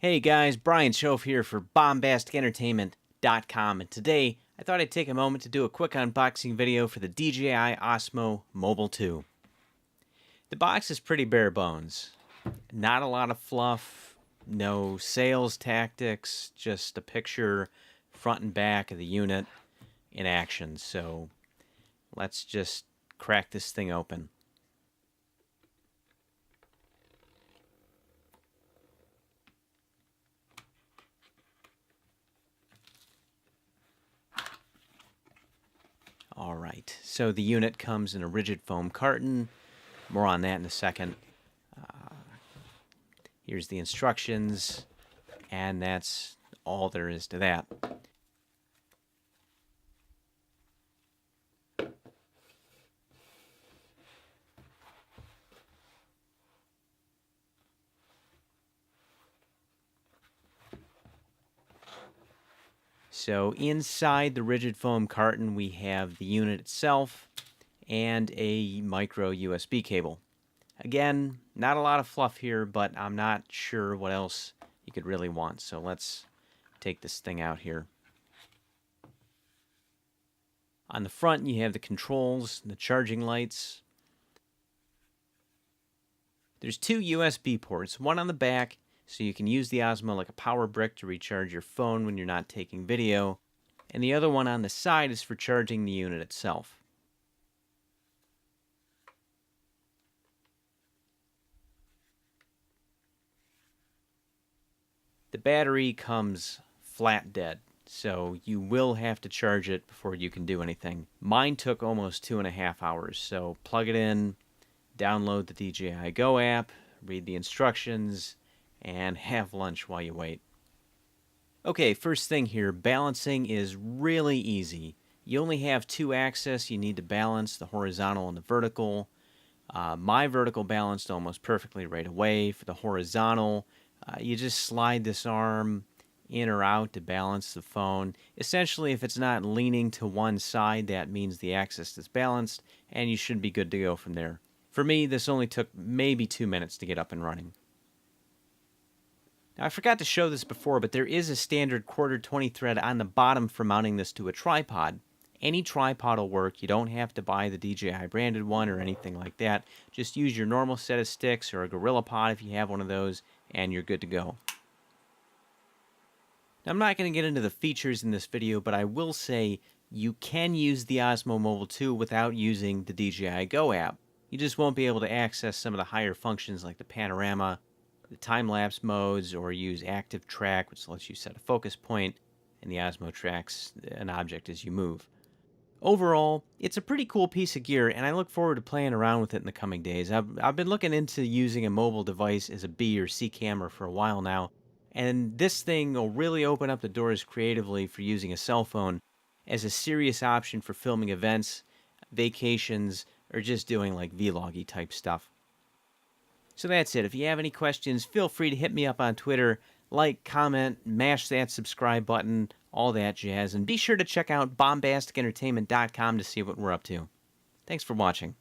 Hey guys, Brian Schoaf here for bombasticentertainment.com, and today I thought I'd take a moment to do a quick unboxing video for the DJI Osmo Mobile 2. The box is pretty bare bones. Not a lot of fluff, no sales tactics, just a picture front and back of the unit in action. So let's just crack this thing open. Alright, so the unit comes in a rigid foam carton. More on that in a second. Here's the instructions, and that's all there is to that. So inside the rigid foam carton we have the unit itself and a micro USB cable. Again, not a lot of fluff here, but I'm not sure what else you could really want. So let's take this thing out here. On the front you have the controls, the charging lights. There's two USB ports, one on the back so you can use the Osmo like a power brick to recharge your phone when you're not taking video, and the other one on the side is for charging the unit itself. The battery comes flat dead, so you will have to charge it before you can do anything. Mine took almost 2.5 hours, so plug it in, download the DJI Go app, read the instructions, and have lunch while you wait. Okay, first thing here, balancing is really easy. You only have two axes you need to balance, the horizontal and the vertical. My vertical balanced almost perfectly right away. For the horizontal, you just slide this arm in or out to balance the phone. Essentially, if it's not leaning to one side, that means the axis is balanced, and you should be good to go from there. For me, this only took maybe 2 minutes to get up and running. Now, I forgot to show this before, but there is a standard 1/4 thread on the bottom for mounting this to a tripod. Any tripod will work. You don't have to buy the DJI branded one or anything like that. Just use your normal set of sticks or a GorillaPod if you have one of those, and you're good to go. Now, I'm not going to get into the features in this video, but I will say you can use the Osmo Mobile 2 without using the DJI Go app. You just won't be able to access some of the higher functions like the panorama, the time-lapse modes, or use active track, which lets you set a focus point, and the Osmo tracks an object as you move. Overall, it's a pretty cool piece of gear, and I look forward to playing around with it in the coming days. I've been looking into using a mobile device as a B or C camera for a while now, and this thing will really open up the doors creatively for using a cell phone as a serious option for filming events, vacations, or just doing like vloggy type stuff. So that's it. If you have any questions, feel free to hit me up on Twitter. Like, comment, mash that subscribe button, all that jazz. And be sure to check out bombasticentertainment.com to see what we're up to. Thanks for watching.